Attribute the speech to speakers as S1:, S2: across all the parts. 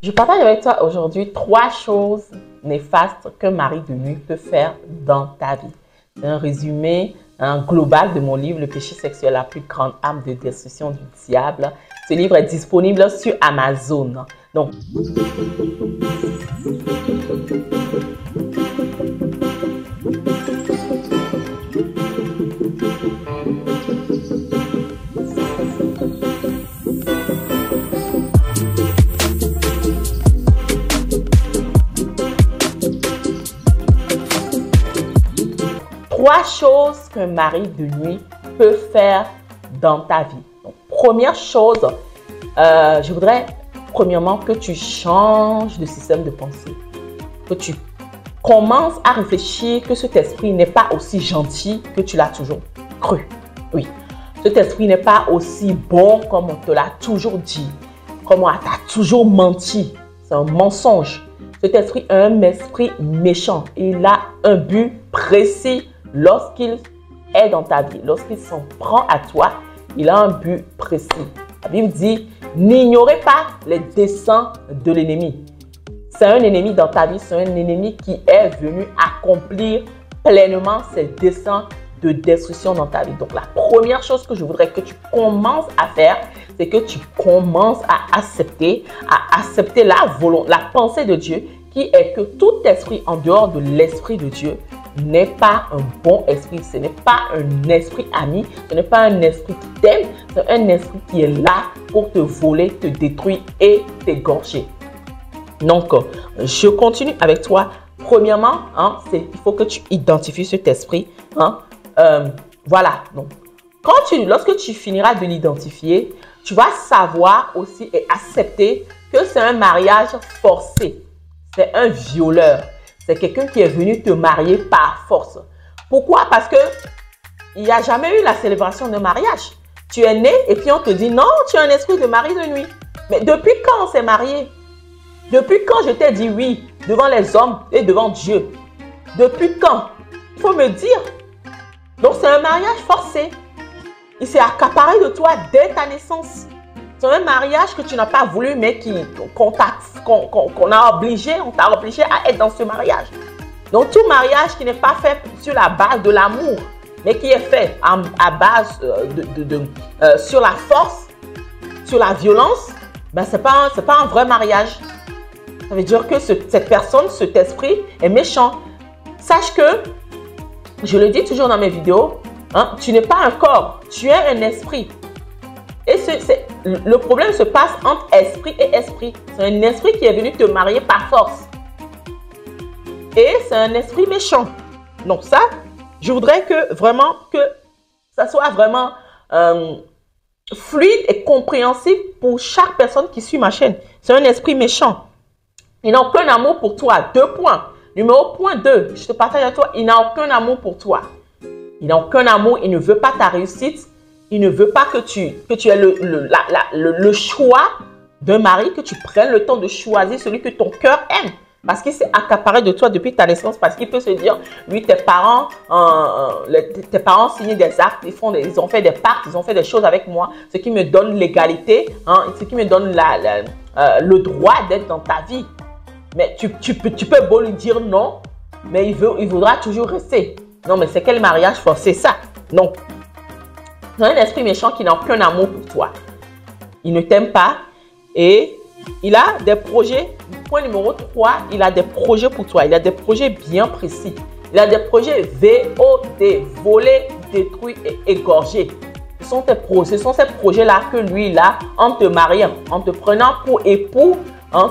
S1: Je partage avec toi aujourd'hui 3 choses néfastes qu'un mari de nuit peut faire dans ta vie. C'est un résumé global de mon livre Le péché sexuel, la plus grande arme de destruction du diable. Ce livre est disponible sur Amazon. Donc, trois choses qu'un mari de nuit peut faire dans ta vie. Donc, première chose, je voudrais premièrement que tu changes de système de pensée. Que tu commences à réfléchir que cet esprit n'est pas aussi gentil que tu l'as toujours cru. Oui, cet esprit n'est pas aussi bon comme on te l'a toujours dit, comme on t'a toujours menti. C'est un mensonge. Cet esprit est un esprit méchant. Il a un but précis lorsqu'il est dans ta vie. Lorsqu'il s'en prend à toi, il a un but précis. La Bible dit, n'ignorez pas les desseins de l'ennemi. C'est un ennemi dans ta vie, c'est un ennemi qui est venu accomplir pleinement ses desseins de destruction dans ta vie. Donc, la première chose que je voudrais que tu commences à faire, c'est que tu commences à accepter la pensée de Dieu, qui est que tout esprit en dehors de l'esprit de Dieu n'est pas un bon esprit. Ce n'est pas un esprit ami, ce n'est pas un esprit qui t'aime, c'est un esprit qui est là pour te voler, te détruire et t'égorger. Donc, je continue avec toi. Premièrement, il faut que tu identifies cet esprit. Voilà. Donc, lorsque tu finiras de l'identifier, tu vas savoir aussi et accepter que c'est un mariage forcé. C'est un violeur. C'est quelqu'un qui est venu te marier par force. Pourquoi? Parce que il n'y a jamais eu la célébration de mariage. Tu es né et puis on te dit non, tu as un esprit de mari de nuit. Mais depuis quand on s'est marié? Depuis quand je t'ai dit oui devant les hommes et devant Dieu? Depuis quand? Il faut me dire. Donc c'est un mariage forcé. Il s'est accaparé de toi dès ta naissance. C'est un mariage que tu n'as pas voulu, mais on t'a obligé à être dans ce mariage. Donc, tout mariage qui n'est pas fait sur la base de l'amour, mais qui est fait à base sur la force, sur la violence, ben, ce n'est pas un vrai mariage. Ça veut dire que cette personne, cet esprit est méchant. Sache que, je le dis toujours dans mes vidéos, tu n'es pas un corps, tu es un esprit. Et le problème se passe entre esprit et esprit. C'est un esprit qui est venu te marier par force. Et c'est un esprit méchant. Donc ça, je voudrais que ça soit vraiment fluide et compréhensible pour chaque personne qui suit ma chaîne. C'est un esprit méchant. Il n'a aucun amour pour toi. 2 points. Numéro point 2, je te partage à toi, il n'a aucun amour pour toi. Il n'a aucun amour, il ne veut pas ta réussite. Il ne veut pas que tu aies le choix d'un mari, que tu prennes le temps de choisir celui que ton cœur aime. Parce qu'il s'est accaparé de toi depuis ta naissance. Parce qu'il peut se dire, oui, tes parents signé des actes, ils ont fait des pactes, ils ont fait des choses avec moi. Ce qui me donne l'égalité, ce qui me donne le droit d'être dans ta vie. Mais tu peux beau lui dire non, mais il voudra toujours rester. Non, mais c'est quel mariage forcé ça? Donc, c'est un esprit méchant qui n'a aucun amour pour toi. Il ne t'aime pas et il a des projets. Point numéro 3, il a des projets pour toi. Il a des projets bien précis. Il a des projets VOD, voler, détruire et égorger. Ce sont ces projets-là que lui, il a en te mariant, en te prenant pour époux,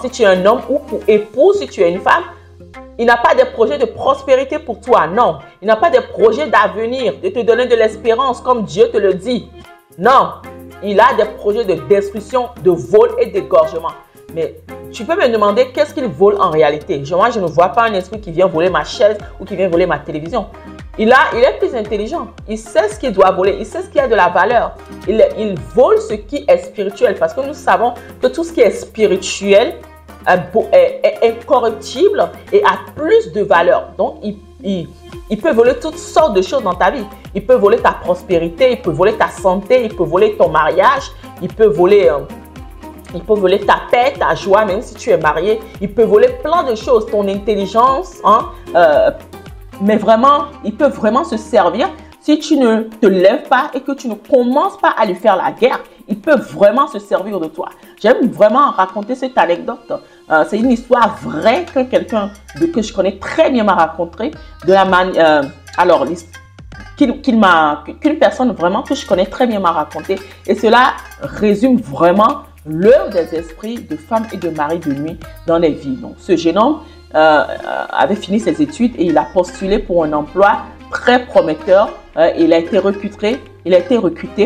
S1: si tu es un homme, ou pour époux si tu es une femme. Il n'a pas de projet de prospérité pour toi, non. Il n'a pas de projet d'avenir, de te donner de l'espérance comme Dieu te le dit. Non, il a des projets de destruction, de vol et d'égorgement. Mais tu peux me demander qu'est-ce qu'il vole en réalité. Moi, je ne vois pas un esprit qui vient voler ma chaise ou qui vient voler ma télévision. Il est plus intelligent. Il sait ce qu'il doit voler. Il sait ce qui a de la valeur. Il vole ce qui est spirituel parce que nous savons que tout ce qui est spirituel est incorruptible et a plus de valeur. Donc, il peut voler toutes sortes de choses dans ta vie. Il peut voler ta prospérité, il peut voler ta santé, il peut voler ton mariage, il peut voler Il peut voler ta paix, ta joie, même si tu es marié. Il peut voler plein de choses, ton intelligence. Hein, mais vraiment, il peut vraiment se servir. Si tu ne te lèves pas et que tu ne commences pas à lui faire la guerre, il peut vraiment se servir de toi. J'aime vraiment raconter cette anecdote. C'est une histoire vraie que quelqu'un que je connais très bien m'a raconté. De la manière, qu'une personne vraiment que je connais très bien m'a raconté. Et cela résume vraiment l'œuvre des esprits de femmes et de maris de nuit dans les vies. Donc, ce jeune homme avait fini ses études et il a postulé pour un emploi très prometteur. Il a été recruté,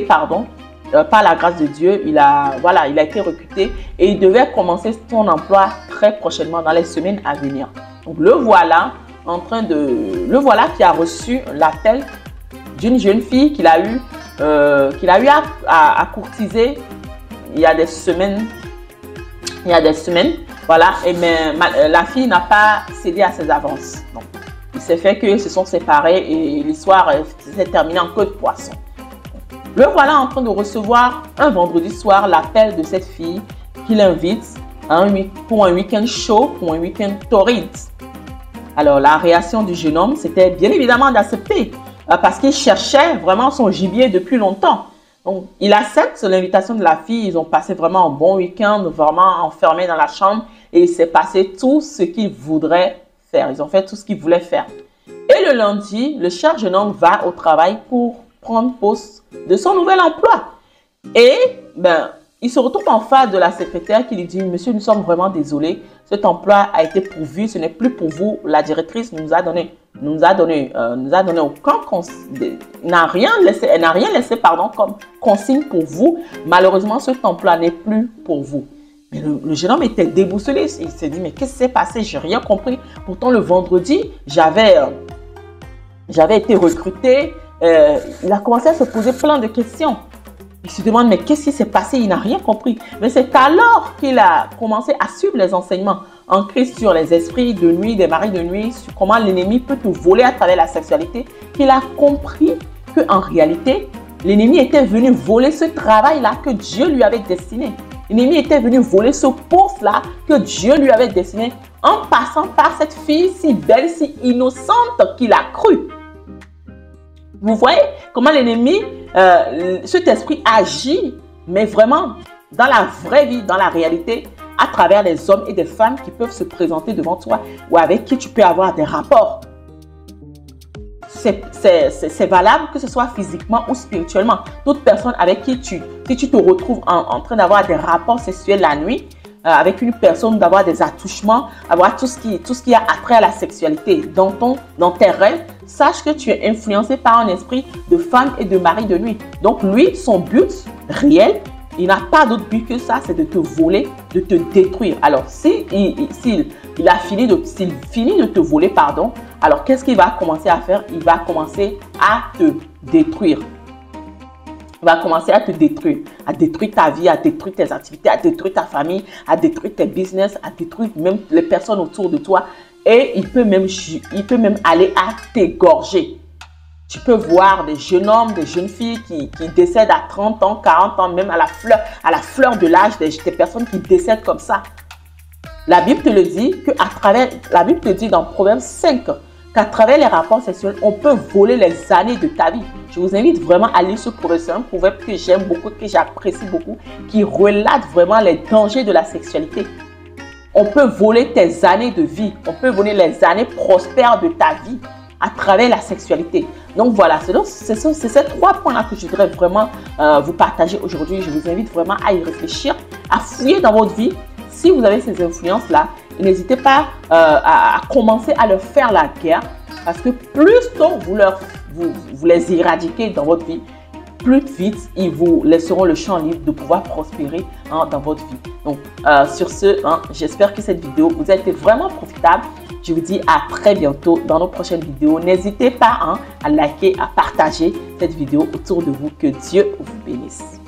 S1: par la grâce de Dieu. Il a été recruté et il devait commencer son emploi très prochainement dans les semaines à venir. Donc, le voilà qui a reçu l'appel d'une jeune fille qu'il a eu à courtiser il y a des semaines. Voilà, mais la fille n'a pas cédé à ses avances. Donc, il s'est fait qu'ils se sont séparés et l'histoire s'est terminée en queue de poisson. Le voilà en train de recevoir un vendredi soir l'appel de cette fille qui l'invite pour un week-end chaud, pour un week-end torride. Alors, la réaction du jeune homme, c'était bien évidemment d'accepter parce qu'il cherchait vraiment son gibier depuis longtemps. Donc, il accepte l'invitation de la fille. Ils ont passé vraiment un bon week-end, vraiment enfermés dans la chambre et il s'est passé tout ce qu'il voudrait faire. Ils ont fait tout ce qu'ils voulaient faire. Et le lundi, le cher jeune homme va au travail pour prendre poste de son nouvel emploi. Et il se retrouve en face de la secrétaire qui lui dit « Monsieur, nous sommes vraiment désolés. Cet emploi a été pourvu. Ce n'est plus pour vous. La directrice nous a donné aucun conseil. Elle n'a rien laissé comme consigne pour vous. Malheureusement, cet emploi n'est plus pour vous. » Mais le jeune homme était déboussolé. Il s'est dit « Mais qu'est-ce qui s'est passé? Je n'ai rien compris. Pourtant, le vendredi, j'avais été recruté. » Il a commencé à se poser plein de questions. Il se demande, mais qu'est-ce qui s'est passé? Il n'a rien compris. Mais c'est alors qu'il a commencé à suivre les enseignements en Christ sur les esprits de nuit, des maris de nuit, sur comment l'ennemi peut te voler à travers la sexualité, qu'il a compris qu'en réalité, l'ennemi était venu voler ce travail-là que Dieu lui avait destiné. L'ennemi était venu voler ce poste-là que Dieu lui avait destiné en passant par cette fille si belle, si innocente qu'il a cru. Vous voyez comment l'ennemi, cet esprit agit, mais vraiment dans la vraie vie, dans la réalité, à travers les hommes et des femmes qui peuvent se présenter devant toi ou avec qui tu peux avoir des rapports. C'est valable que ce soit physiquement ou spirituellement. Toute personne avec qui si tu te retrouves en train d'avoir des rapports sexuels la nuit, avec une personne, d'avoir des attouchements, avoir tout ce qui a attrait à la sexualité dans tes rêves, sache que tu es influencé par un esprit de femme et de mari de nuit. Donc lui, son but réel, il n'a pas d'autre but que ça, c'est de te voler, de te détruire. Alors, s'il finit de te voler, alors qu'est-ce qu'il va commencer à faire? Il va commencer à te détruire. Il va commencer à te détruire ta vie, à détruire tes activités, à détruire ta famille, à détruire tes business, à détruire même les personnes autour de toi. Et il peut même aller à t'égorger. Tu peux voir des jeunes hommes, des jeunes filles qui décèdent à 30 ans, 40 ans, même à la fleur de l'âge, des personnes qui décèdent comme ça. La Bible te le dit la Bible te dit dans Proverbe 5 qu'à travers les rapports sexuels, on peut voler les années de ta vie. Je vous invite vraiment à lire ce proverbe. C'est un proverbe que j'aime beaucoup, que j'apprécie beaucoup, qui relate vraiment les dangers de la sexualité. On peut voler tes années de vie. On peut voler les années prospères de ta vie à travers la sexualité. Donc voilà, c'est ces 3 points-là que je voudrais vraiment vous partager aujourd'hui. Je vous invite vraiment à y réfléchir, à fouiller dans votre vie. Si vous avez ces influences-là, n'hésitez pas à commencer à leur faire la guerre. Parce que plus tôt vous les éradiquez dans votre vie, plus vite ils vous laisseront le champ libre de pouvoir prospérer dans votre vie. Donc sur ce, j'espère que cette vidéo vous a été vraiment profitable. Je vous dis à très bientôt dans nos prochaines vidéos. N'hésitez pas à liker, à partager cette vidéo autour de vous. Que Dieu vous bénisse.